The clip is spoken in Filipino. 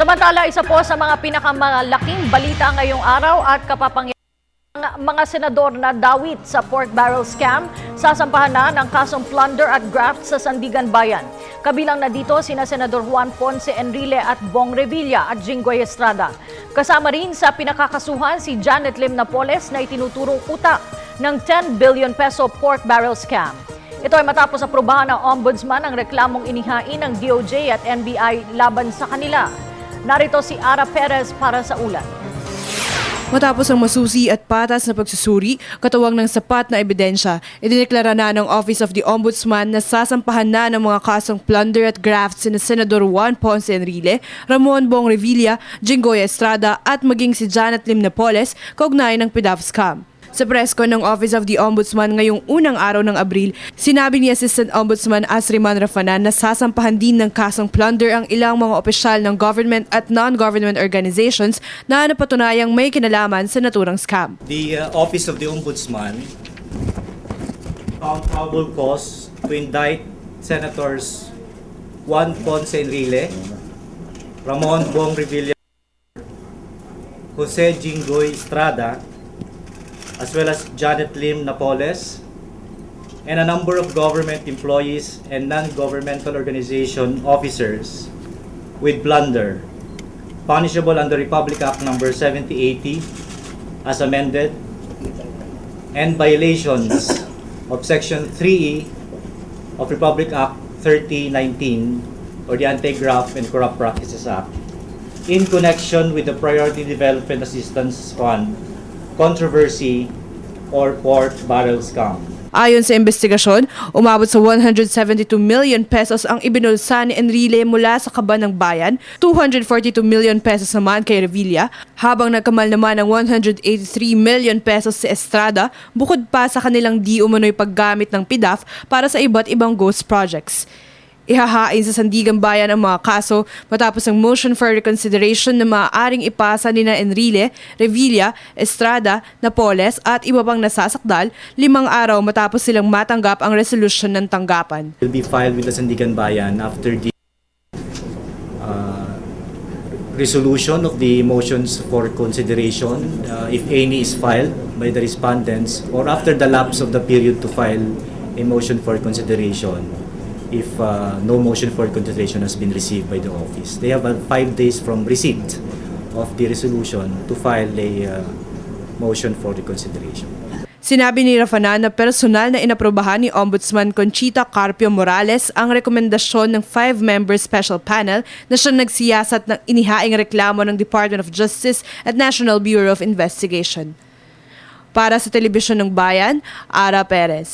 Samantala, isa po sa mga pinakamalaking balita ngayong araw at kapapangyahan ng mga senador na dawit sa pork barrel scam, sasampahan na ng kasong plunder at graft sa Sandigan Bayan. Kabilang na dito sina Senador Juan Ponce Enrile at Bong Revilla at Jinggoy Estrada. Kasama rin sa pinakakasuhan si Janet Lim Napoles na itinuturong utak ng 10 billion peso pork barrel scam. Ito ay matapos aprobahan ng Ombudsman ang reklamong inihain ng DOJ at NBI laban sa kanila. Narito si Ara Perez para sa ulat. Matapos ang masusi at patas na pagsusuri, katuwang ng sapat na ebidensya, idineklara na ng Office of the Ombudsman na sasampahan na ng mga kasong plunder at graft sina Senador Juan Ponce Enrile, Ramon Bong Revilla, Jinggoy Estrada at maging si Janet Lim Napoles kaugnay ng PDAF scam. Sa presscon ng Office of the Ombudsman ngayong unang araw ng Abril, sinabi ni Assistant Ombudsman Asriman Rafanan na sasampahan din ng kasong plunder ang ilang mga opisyal ng government at non-government organizations na napatunayang may kinalaman sa naturang scam. The Office of the Ombudsman found probable cause to indict Senators Juan Ponce Enrile, Ramon Bong Revilla, Jose Jinggoy Estrada, as well as Janet Lim Napoles, and a number of government employees and non-governmental organization officers with plunder, punishable under Republic Act No. 7080 as amended, and violations of Section 3E of Republic Act 3019 or the Anti-Graft and Corrupt Practices Act in connection with the Priority Development Assistance Fund controversy or pork barrel scam. Ayon sa investigasyon, umabot sa 172 million pesos ang ibinulsa ni Enrile mula sa kaban ng bayan, 242 million pesos naman kay Revilla, habang nagkamal naman ng 183 million pesos si Estrada, bukod pa sa kanilang di umano'y paggamit ng PDAF para sa iba't ibang ghost projects. Ihahain sa Sandigan Bayan ang mga kaso matapos ang motion for reconsideration na maaaring ipasa ni Enrile, Revilla, Estrada, Napoles at iba pang nasasakdal 5 araw matapos silang matanggap ang resolusyon ng tanggapan. Will be filed with the Sandigan Bayan after the resolution of the motions for consideration, if any is filed by the respondents, or after the lapse of the period to file a motion for consideration. If no motion for consideration has been received by the office. They have 5 days from receipt of the resolution to file a motion for reconsideration. Sinabi ni Rafanan na personal na inaprobahan ni Ombudsman Conchita Carpio Morales ang rekomendasyon ng 5-member special panel na siyang nagsiyasat ng inihaing reklamo ng Department of Justice at National Bureau of Investigation. Para sa Telebisyon ng Bayan, Ara Perez.